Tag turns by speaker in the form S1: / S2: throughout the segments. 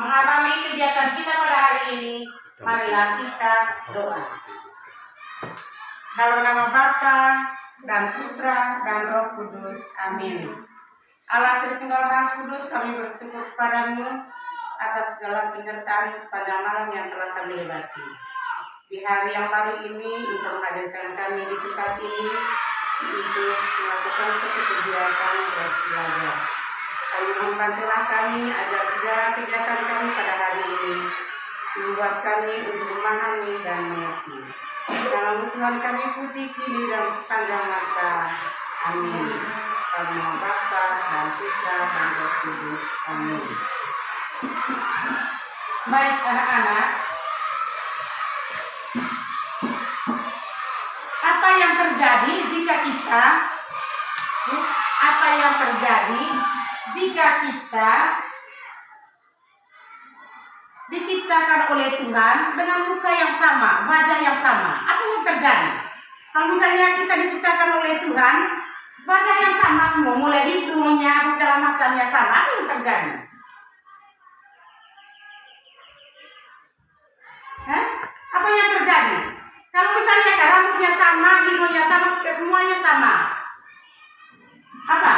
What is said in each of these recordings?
S1: Mengawali kegiatan kita pada hari ini, marilah kita doa. Dalam nama Bapa dan Putra dan Roh Kudus. Amin. Allah Tritunggal Maha Kudus, kami bersyukur kepadamu atas segala penyertaan-Mu sepanjang malam yang telah kami lewati. Di hari yang baru ini, untuk menghadirkan kami di tempat ini untuk melakukan suatu kegiatan belajar. Kami membantulah kami agar segala kegiatan kami pada hari ini membuat kami untuk memahami dan mengerti. Dalam Tuhan kami puji kini dan sepanjang masa. Amin. Dalam nama Bapa dan Putra dan Roh Kudus. Amin. Baik anak-anak, apa yang terjadi jika kita diciptakan oleh Tuhan dengan muka yang sama, wajah yang sama? Apa yang terjadi? Kalau misalnya kita diciptakan oleh Tuhan, wajah yang sama semua, mulai hidungnya, segala macamnya sama, apa yang terjadi? Apa yang terjadi? Kalau misalnya rambutnya sama, hidungnya sama, semuanya sama, apa?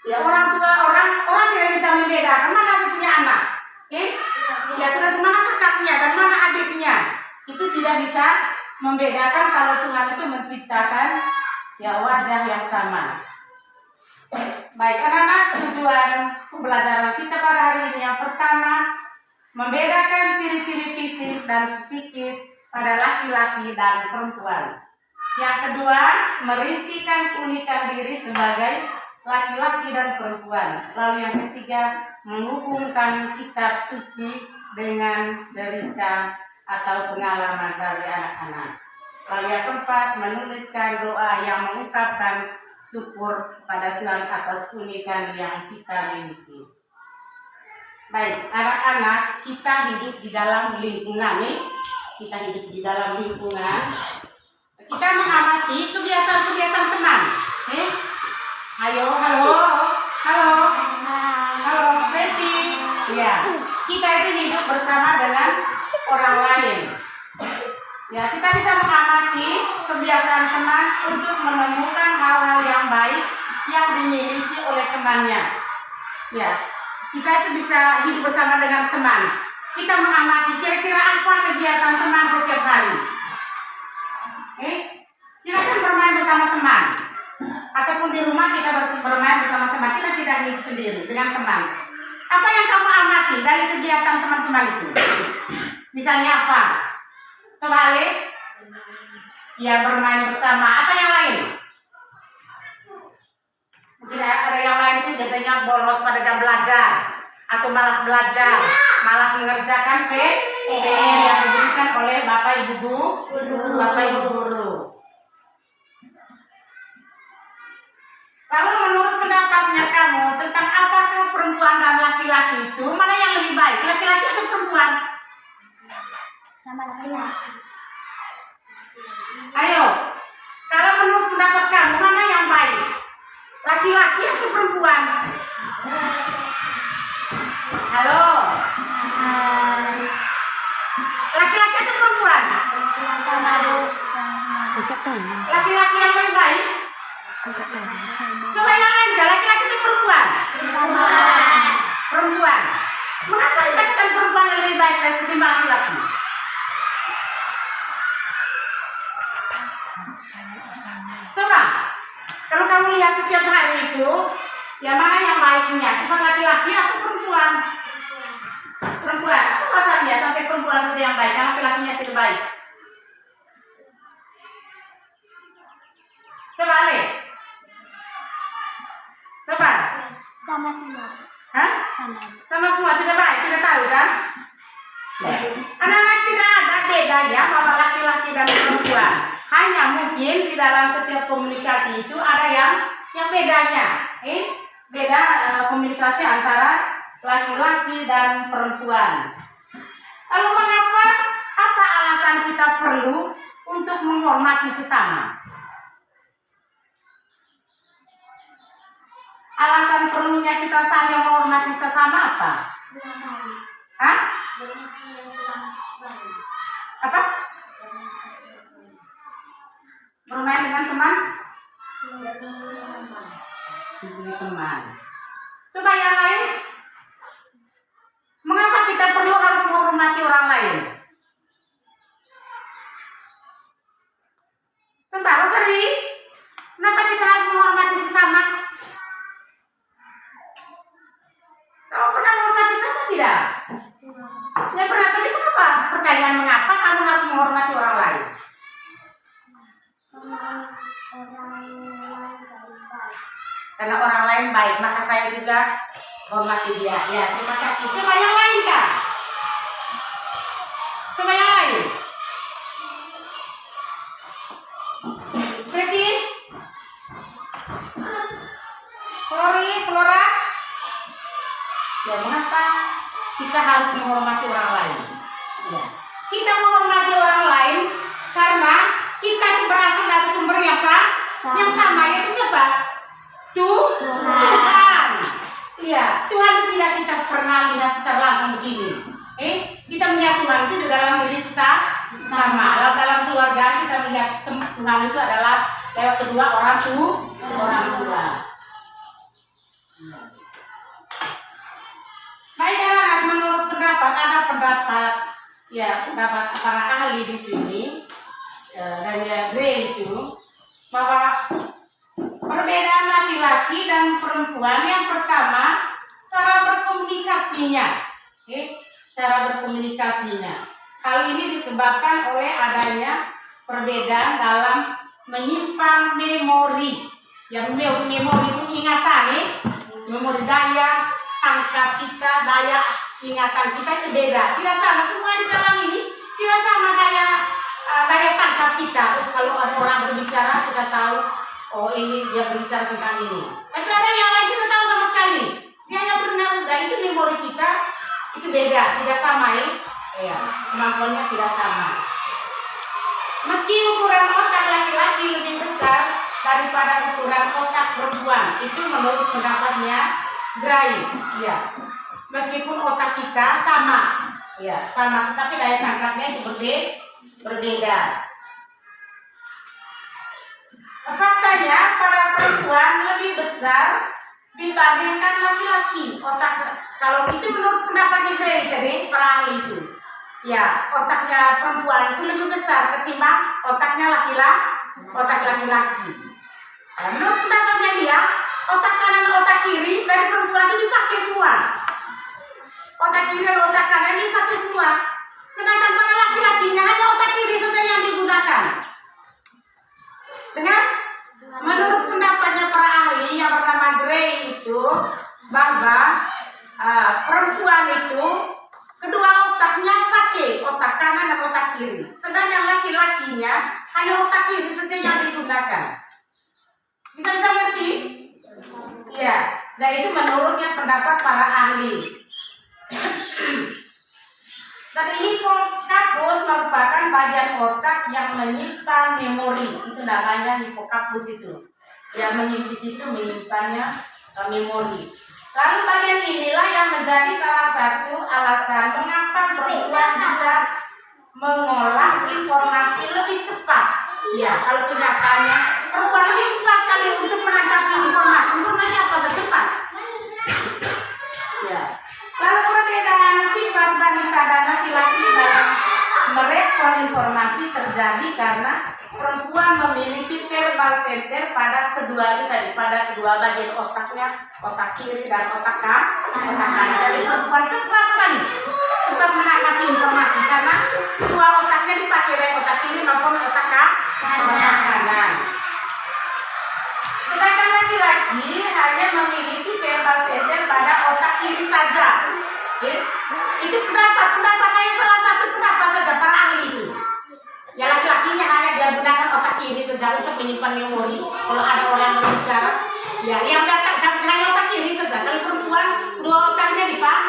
S1: Ya orang tidak bisa membedakan mana satunya anak, ya terus mana kakaknya dan mana adiknya. Itu tidak bisa membedakan kalau Tuhan itu menciptakan ya wajah yang sama. Baik anak-anak, tujuan pembelajaran kita pada hari ini yang pertama, membedakan ciri-ciri fisik dan psikis pada laki-laki dan perempuan. Yang kedua, merincikan keunikan diri sebagai laki-laki dan perempuan. Lalu yang ketiga, menghubungkan kitab suci dengan cerita atau pengalaman dari anak-anak. Lalu yang keempat, menuliskan doa yang mengungkapkan syukur pada Tuhan atas keunikan yang kita miliki. Baik, anak-anak, kita hidup di dalam lingkungan Kita mengamati kebiasaan-kebiasaan teman. Ayo, halo, Betty. Ya, kita itu hidup bersama dengan orang lain. Ya, kita bisa mengamati kebiasaan teman untuk menemukan hal-hal yang baik yang dimiliki oleh temannya. Ya, kita itu bisa hidup bersama dengan teman. Kita mengamati kira-kira apa kegiatan teman setiap hari. Kita kan bermain bersama teman. Ataupun di rumah kita bermain bersama teman. Kita tidak hidup sendiri dengan teman. Apa yang kamu amati dari kegiatan teman-teman itu? Misalnya apa? Coba Ale. Ya, bermain bersama. Apa yang lain? Mungkin ada yang lain itu biasanya bolos pada jam belajar, atau malas belajar, malas mengerjakan PR yang diberikan oleh Bapak Ibu Guru. Kalau menurut pendapatnya kamu tentang apakah perempuan dan laki-laki itu mana yang lebih baik, laki-laki atau perempuan? Sama-sama. Ayo, kalau menurut pendapat kamu mana yang baik, laki-laki atau perempuan? Halo. Laki-laki atau perempuan? Laki-laki yang lebih baik? Coba yang lain, laki-laki atau perempuan? Perempuan. Mengapa dikatakan perempuan yang lebih baik dan ketimbang laki-laki? Coba, kalau kamu lihat setiap hari itu, ya mana yang baiknya, sifat laki-laki atau perempuan? Perempuan. Apa alasannya sampai perempuan saja yang baik, karena laki-lakinya tidak baik? Coba Ale. Coba.
S2: Sama semua.
S1: Hah? Sama semua, tidak baik, tidak tahu kan? Anak-anak tidak ada bedanya bahwa laki-laki dan perempuan. Hanya mungkin di dalam setiap komunikasi itu ada yang bedanya. Beda komunikasi antara laki-laki dan perempuan. Lalu mengapa? Apa alasan kita perlu untuk menghormati sesama? Alasan perlunya kita saling menghormati sesama apa? Hah? Apa? Bermain dengan teman? Teman. Coba yang lain. Mengapa kita perlu harus menghormati orang lain? Coba Rosari, kenapa kita harus menghormati sesama? Kamu pernah menghormati sesama tidak? Ya pernah, tapi kenapa? Pertanyaan mengapa kamu harus menghormati orang lain? Karena orang lain baik, maka saya juga hormati dia. Ya, terima kasih. Coba yang lain Kak. Coba yang lain. Pretty, Flora. Ya, mengapa kita harus menghormati orang lain? Ya. Kita menghormati orang lain karena kita itu berasal dari sumber yang sama, yaitu siapa? Tuhan. Iya, Tuhan tidak kita pernah lihat secara langsung begini. Kita melihat Tuhan itu di dalam diri sama. Dalam keluarga kita melihat Tuhan itu adalah lewat kedua orang tua. Baik anak, menurut pendapat para ahli di sini dari Gray itu bahwa perbedaan laki-laki dan perempuan yang pertama cara berkomunikasinya. Cara berkomunikasinya. Hal ini disebabkan oleh adanya perbedaan dalam menyimpan memori. Ya, memori itu ingatan memori daya tangkap kita, daya ingatan kita itu beda. Tidak sama semua di dalam ini. Tidak sama daya tangkap kita. Terus kalau ada orang berbicara kita tahu, oh ini dia berbicara tentang ini. Tapi ada yang lain kita tahu sama sekali. Dia hanya berenang saja. Itu memori kita itu beda, tidak sama ya. Kemampuannya tidak sama. Meski ukuran otak laki-laki lebih besar daripada ukuran otak perempuan, itu menurut pendapatnya Gray. Ya. Meskipun otak kita sama, ya sama, tetapi daya tangkapnya itu berbeda. Faktanya pada perempuan lebih besar dibandingkan laki-laki otak. Kalau itu menurut pendapatnya Gray, jadi para ahli itu, ya otaknya perempuan itu lebih besar ketimbang otaknya laki-laki. Nah, menurut pendapatnya dia, otak kanan otak kiri dari perempuan itu dipakai semua. Otak kiri dan otak kanan dipakai semua. Sedangkan pada laki-lakinya hanya otak kiri saja yang digunakan. Dengar? Menurut pendapatnya para ahli yang bernama Gray itu bahwa perempuan itu kedua otaknya pakai otak kanan dan otak kiri. Sedangkan laki-lakinya hanya otak kiri saja yang digunakan. Bisa mengerti? Ya, dan itu menurutnya pendapat para ahli. Dan hipokampus merupakan bagian otak yang menyimpan memori. Itu namanya hipokampus itu. Ya, menyimpannya memori. Lalu bagian inilah yang menjadi salah satu alasan mengapa perempuan bisa mengolah informasi lebih cepat. Ya, kalau kenyataannya perempuan lebih cepat sekali untuk menangkap informasi apa saja cepat. Ya. Lalu perbedaan sifat wanita dan laki-laki dalam merespon informasi terjadi karena perempuan memiliki verbal center pada kedua bagian otaknya, otak kiri dan otak kanan. Jadi perempuan cepat menangkap informasi karena dua otaknya dipakai, baik otak kiri maupun otak kanan. Sedangkan laki-laki hanya memiliki verbal center pada otak kiri saja. Itu pendapatnya salah satu pendapat saja para ahli itu. Ya, laki-lakinya hanya dia gunakan otak kiri saja untuk menyimpan memori. Kalau ada orang berbicara, ya yang datang hanya otak kiri saja. Kalau perempuan dua otaknya dipakai.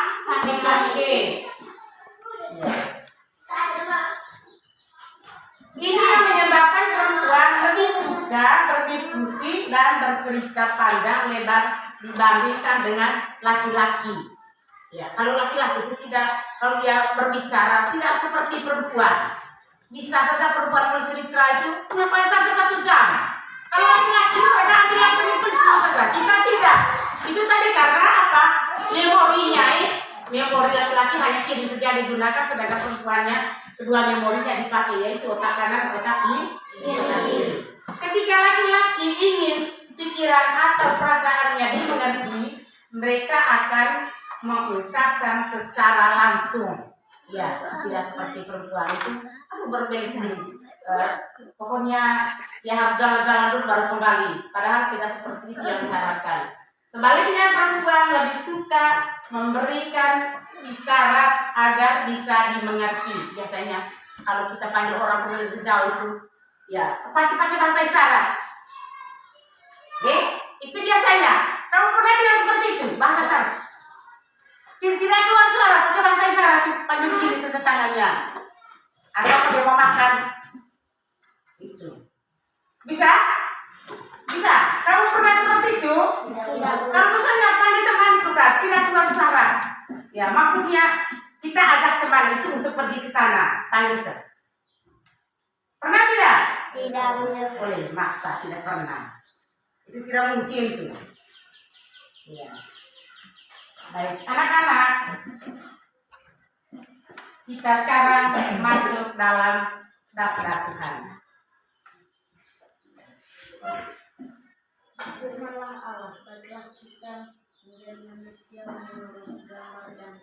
S1: Ini yang menyebabkan perempuan lebih suka berdiskusi dan bercerita panjang lebar dibandingkan dengan laki-laki. Ya, kalau laki-laki itu tidak, kalau dia berbicara tidak seperti perempuan. Bisa saja perempuan bercerita itu sampai 1 jam. Kalau laki-laki mereka ambil yang penting-penting saja. Kita tidak. Itu tadi karena apa? Memorinya, memori laki-laki hanya kiri saja digunakan, sedangkan perempuannya kedua memorinya dipakai, yaitu otak kanan, otak kiri. Ketika laki-laki ingin pikiran atau perasaannya dimengerti, mereka akan mengungkapkan secara langsung. Ya, tidak seperti perempuan itu berbelit-belit. Pokoknya ya harus jalan-jalan dulu baru kembali. Padahal tidak seperti itu yang diharapkan. Sebaliknya perempuan lebih suka memberikan isyarat agar bisa dimengerti. Biasanya kalau kita panggil orang dari jauh itu, ya pakai bahasa isyarat. Itu biasanya. Kamu pernah tidak seperti itu bahasa isyarat? Tidak keluar suara pakai bahasa isyarat, panggil kiri setangannya. Atau kalau mau makan, itu bisa? Kamu pernah seperti itu? Kalau misalnya panggil temanku kan, tidak keluar suara. Ya maksudnya kita ajak teman itu untuk pergi ke sana, panggil saja. Pernah tidak?
S2: Tidak benar.
S1: Oleh masa tidak pernah. Itu tidak mungkin itu. Ya. Baik, anak-anak, kita sekarang masuk dalam sabda Tuhan.
S2: Firmanlah Allah, bagilah kita menjadi manusia menurut gambar dan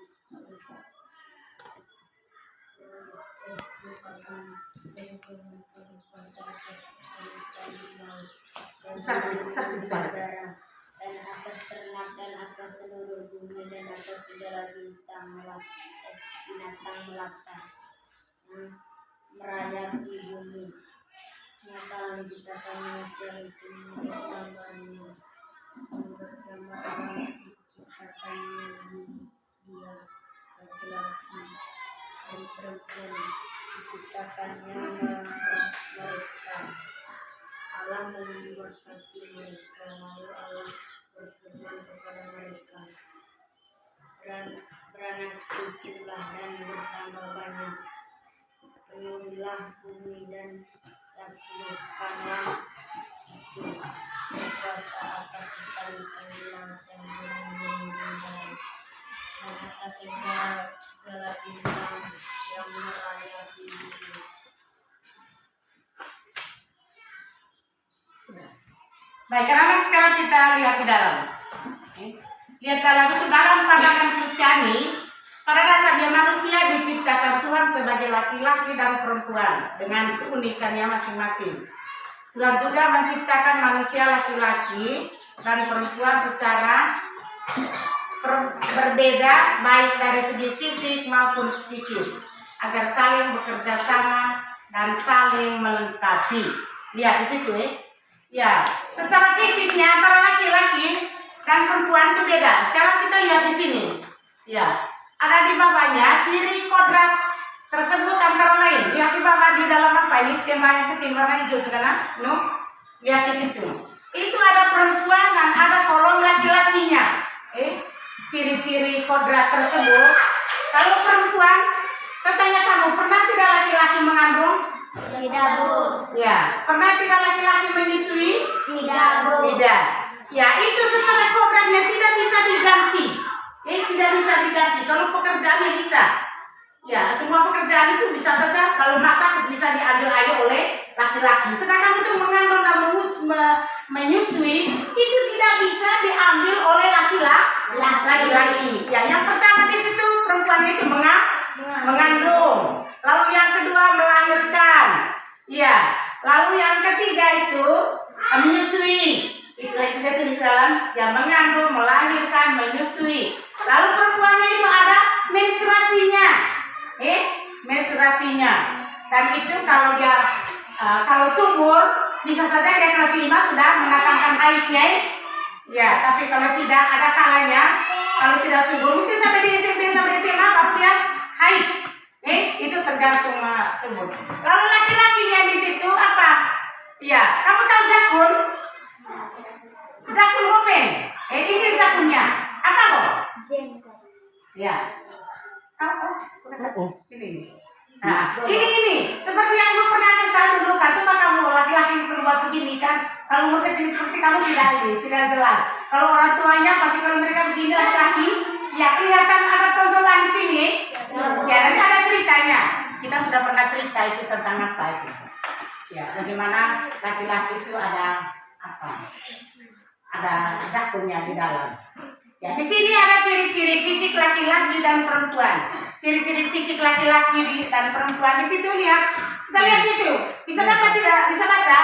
S2: dan atas ternak dan atas seluruh bumi dan atas segala binatang melata yang merayap di bumi. Maka menciptakan manusia itu menurut gambarnya, menurut gambar Allah diciptakannya dia, laki-laki dan perempuan diciptakannya mereka. Allah memberkati mereka, lalu Allah berfirman kepada mereka, beranak cuculah dan bertambah banyak, penuhilah bumi dan lakukanlah itu, berkuasa atas ikan-ikan di laut dan burung-burung di darat, dan atas segala bintang yang merayap di bumi.
S1: Baik, anak-anak, sekarang kita lihat di dalam. Lihat dalam itu, dalam pandangan Kristiani, pada dasarnya manusia diciptakan Tuhan sebagai laki-laki dan perempuan dengan keunikannya masing-masing. Tuhan juga menciptakan manusia laki-laki dan perempuan secara berbeda, baik dari segi fisik maupun psikis, agar saling bekerja sama dan saling melengkapi. Lihat di situ ya, secara fisiknya antara laki-laki dan perempuan itu beda. Sekarang kita lihat di sini. Ya, ada di bawahnya ciri kodrat tersebut antara lain. Lihat di bawah di dalam apa ini? Tema yang kecil warna hijau itu kan? No? Lihat di situ. Itu ada perempuan dan ada kolom laki-lakinya. Ciri-ciri kodrat tersebut. Kalau perempuan, saya tanya kamu, pernah tidak laki-laki mengandung?
S2: Tidak, Bu.
S1: Ya, pernah tidak laki-laki menyusui?
S2: Tidak, Bu.
S1: Tidak. Ya, itu secara kodratnya tidak bisa diganti. Tidak bisa diganti. Kalau pekerjaannya bisa. Ya, semua pekerjaan itu bisa saja. Kalau masak bisa diambil alih oleh laki-laki. Sedangkan itu mengandung dan menyusui itu tidak bisa diambil oleh laki-laki. Ya, yang pertama di situ perempuan itu mengandung. Lalu yang kedua melahirkan. Ya, lalu yang ketiga itu menyusui. Itu tulis dalam yang mengandung, melahirkan, menyusui. Lalu perempuannya itu ada menstruasinya. Menstruasinya. Dan itu kalau dia kalau subur bisa saja dia kelas 5 sudah mendatangkan haidnya. Ya, tapi kalau tidak ada kalanya, kalau tidak subur mungkin sampai di SMP sampai di SMA baru dia haid. Itu tergantung subur. Lalu laki-lakinya di situ apa? Ya, kamu tahu jakun? Jakun hopeng. Ini jakunnya. Apa kok? Ya. Ini. Nah, ini seperti yang kamu pernah kesal dulu kan, coba kamu laki-laki berbuat begini kan, kalau umur kecil seperti kamu tidak jelas. Kalau orang tuanya pasti kalau mereka begini laki-laki, ya kelihatan ada tonjolan di sini. Ya, nanti ada ceritanya. Kita sudah pernah cerita itu tentang apa itu. Ya, bagaimana laki-laki itu ada apa? Ada jakunnya di dalam. Ya, di sini ada ciri-ciri fisik laki-laki dan perempuan. Ciri-ciri fisik laki-laki dan perempuan di situ lihat. Kita lihat itu. Bisa dapat tidak? Bisa baca?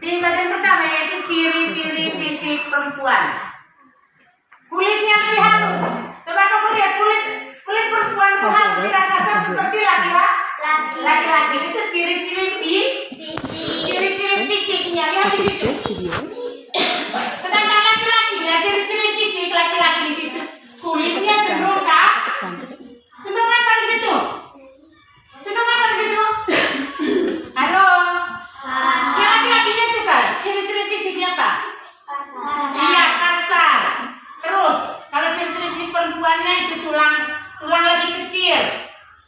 S1: Di bagian pertama yaitu ciri-ciri fisik perempuan. Kulitnya lebih halus. Coba kamu lihat kulit perempuan itu halus tidak kasar seperti laki-laki. Itu ciri-ciri fisiknya. Lihat di situ. Sedangkan laki-lakinya ciri-ciri fisik laki-laki di situ kulitnya cenderung apa di situ? Cenderung apa di situ? Halo. Ya laki-lakinya itu kan ciri-ciri fisiknya apa? Iya kasar. Terus kalau ciri-ciri fisik perempuannya itu tulang lebih kecil.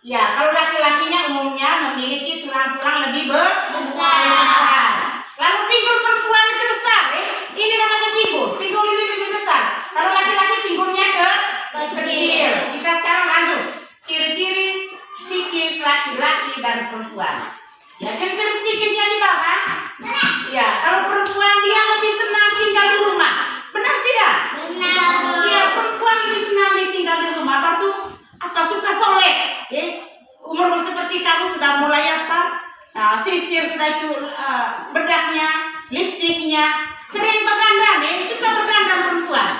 S1: Ya kalau laki-lakinya umumnya memiliki tulang-tulang lebih besar. Lalu pinggul perempuan itu besar, ini namanya pinggul ini lebih besar. Kalau laki-laki pinggulnya kecil. Kita sekarang lanjut, ciri-ciri psikis laki-laki dan perempuan. Ya ciri-ciri psikisnya di bawah. Ya kalau perempuan dia lebih senang tinggal di rumah, benar tidak?
S2: Benar.
S1: Ya perempuan lebih senang tinggal di rumah. Apa suka soleh? Umur seperti kamu sudah mulai apa? Sisir sudah itu bedaknya, lipstiknya, sering berdandan, suka berdandan perempuan.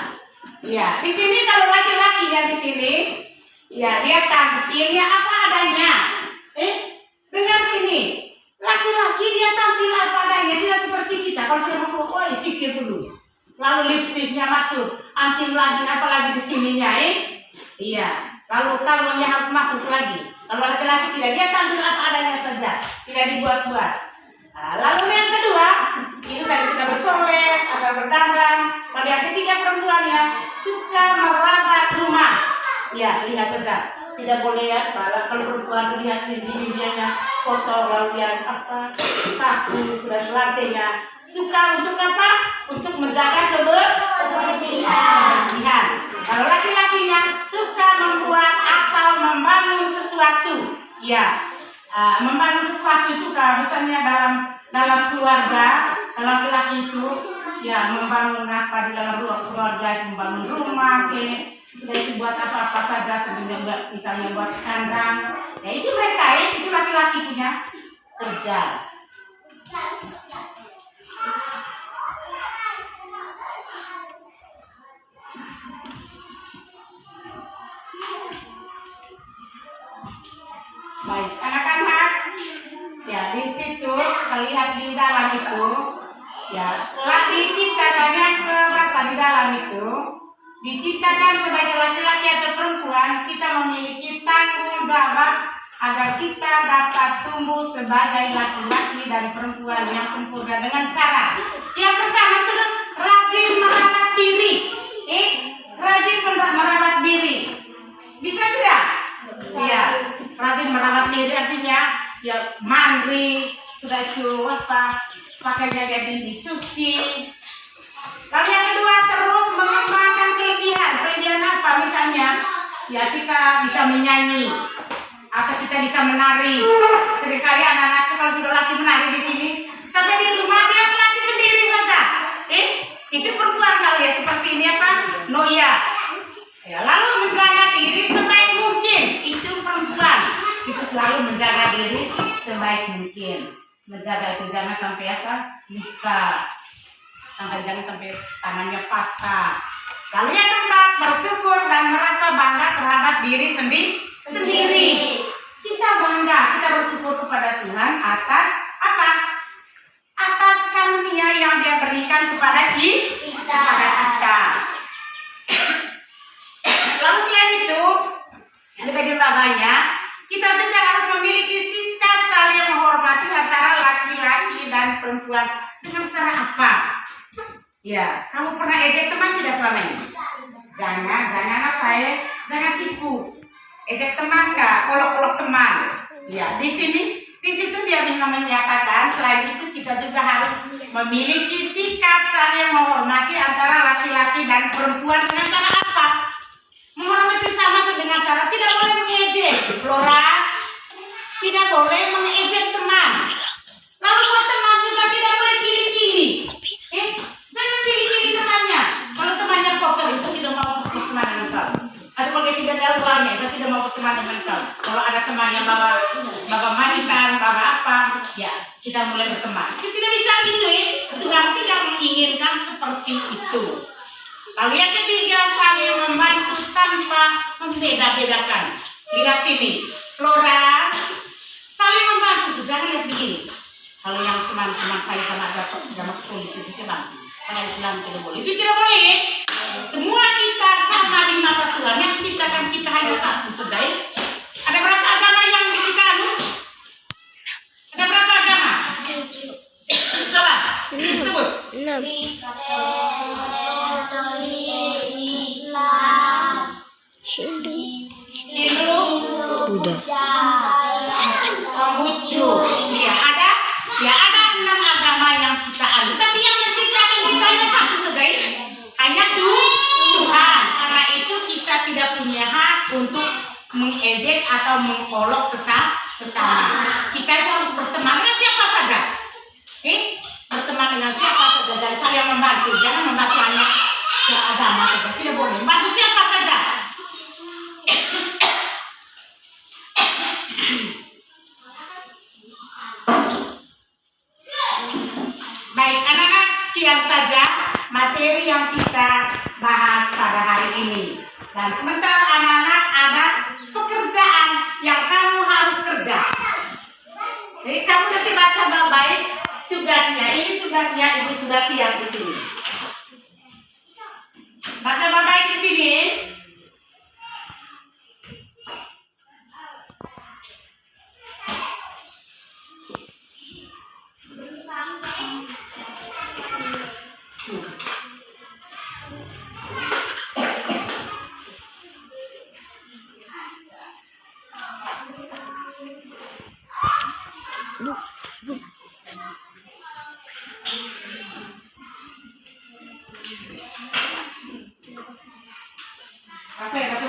S1: Ya, di sini kalau laki-laki ya di sini, ya dia tampilnya apa adanya. Dengar sini, laki-laki dia tampil apa adanya, tidak seperti kita. Kalau dia mau sisir dulu, lalu lipstiknya masuk, antim lagi, apalagi di sininya, iya. Lalu kalungnya harus masuk lagi. Kalau laki-laki tidak, dia tampil apa adanya saja, tidak dibuat-buat. Lalu yang kedua, itu tadi sudah bersolek atau berdandan. Pada yang ketiga perempuannya suka merawat rumah. Ya, lihat saja. Tidak boleh ya, kalau perempuan lihat ini dia kotor, lalu yang apa, sapu sudah di lantainya. Suka untuk apa? Untuk menjaga kebersihan. Kalau laki-lakinya suka membuat atau membangun sesuatu. Ya, membangun sesuatu itu kan misalnya dalam keluarga, laki-laki itu ya membangun apa di dalam keluarga, membangun rumah, sudah itu buat apa-apa saja, kemudian misalnya buat kandang. Ya itu mereka, itu laki-laki punya kerja. Baik, anak-anak, ya di situ terlihat di dalam itu, ya telah diciptakannya keberapa di dalam itu, diciptakan sebagai laki-laki atau perempuan, kita memiliki tanggung jawab agar kita dapat tumbuh sebagai laki-laki dan perempuan yang sempurna dengan cara yang pertama itu rajin merawat diri, rajin merawat diri, bisa tidak? Ya, rajin merawat diri artinya ya mandi, sudah itu apa pakainya dicuci. Lalu yang kedua terus mengembangkan kelebihan apa misalnya ya kita bisa menyanyi atau kita bisa menari. Seringkali anak-anak kalau sudah latih menari di sini sampai di rumah dia melatih sendiri saja. Itu perempuan kalau ya seperti ini apa? Noya. Ya, lalu menjaga diri sebaik mungkin, itu perempuan. Itu selalu menjaga diri sebaik mungkin. Menjaga itu jangan sampai apa? Luka. Jangan sampai tangannya patah. Lalu yang keempat, bersyukur dan merasa bangga terhadap diri sendiri. Kita bangga, kita bersyukur kepada Tuhan atas apa? Atas karunia yang Dia berikan kepada kita. Lalu selain itu, yang di bagian bawahnya, kita juga harus memiliki sikap saling menghormati antara laki-laki dan perempuan. Dengan cara apa? Ya, kamu pernah ejek teman tidak selama ini? Jangan apa ya? Jangan tipu. Ejek teman kak, kolok-kolok teman. Ya, di situ dia menyatakan selain itu kita juga harus memiliki sikap saling menghormati antara laki-laki dan perempuan dengan cara apa? Menghormati sama itu dengan cara tidak boleh mengejek, Flora. Tidak boleh mengejek teman. Lalu buat teman juga tidak boleh pilih-pilih. Jangan pilih-pilih temannya. Kalau temannya kotor, saya tidak mau berteman dengan kau. Atau kalau dia tidak ada uangnya, saya tidak mau berteman dengan kau. Kalau ada teman yang bawa manisan, bawa apa, ya kita mulai berteman. Kita tidak bisa gitu ya. Tuhan tidak menginginkan seperti itu. Lalu yang ketiga, saling membantu tanpa membeda-bedakan. Lihat sini, Flora, saling membantu. Jangan lihat begini. Kalau yang teman-teman saya sama agama polisi itu bantu. Kalau Islam tidak boleh. Itu tidak boleh. Semua kita sama di mata Tuhan. Yang menciptakan kita hanya satu saja. Ada berapa agama yang kita anu? Ada berapa agama? Coba sebut.
S2: 6.
S1: Hindu,
S2: Buddha,
S1: Konghucu. Ya ada 6 agama yang kita anu. Tapi yang menciptakan kita hanya satu saja. Hanya Tuhan. Karena itu kita tidak punya hak untuk mengejek atau mengolok sesama. Kita itu harus berteman dengan siapa saja. Berteman dengan siapa saja. Jadi saling membantu. Jangan membantu hanya seagama saja. Tidak boleh. Membantu siapa saja. Baik anak-anak, sekian saja materi yang kita bahas pada hari ini. Dan sementara anak-anak ada pekerjaan yang kamu harus kerja. Jadi kamu nanti baca baik-baik tugasnya. Ini tugasnya ibu sudah siap di sini. Baca baik-baik di sini. Baca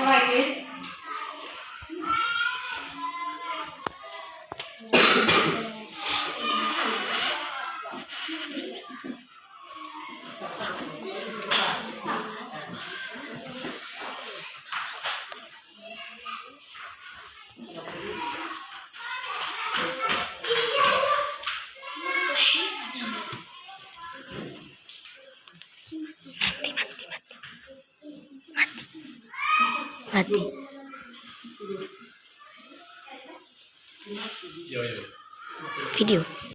S1: lagi.
S2: Mati.
S3: Yo.
S2: Video.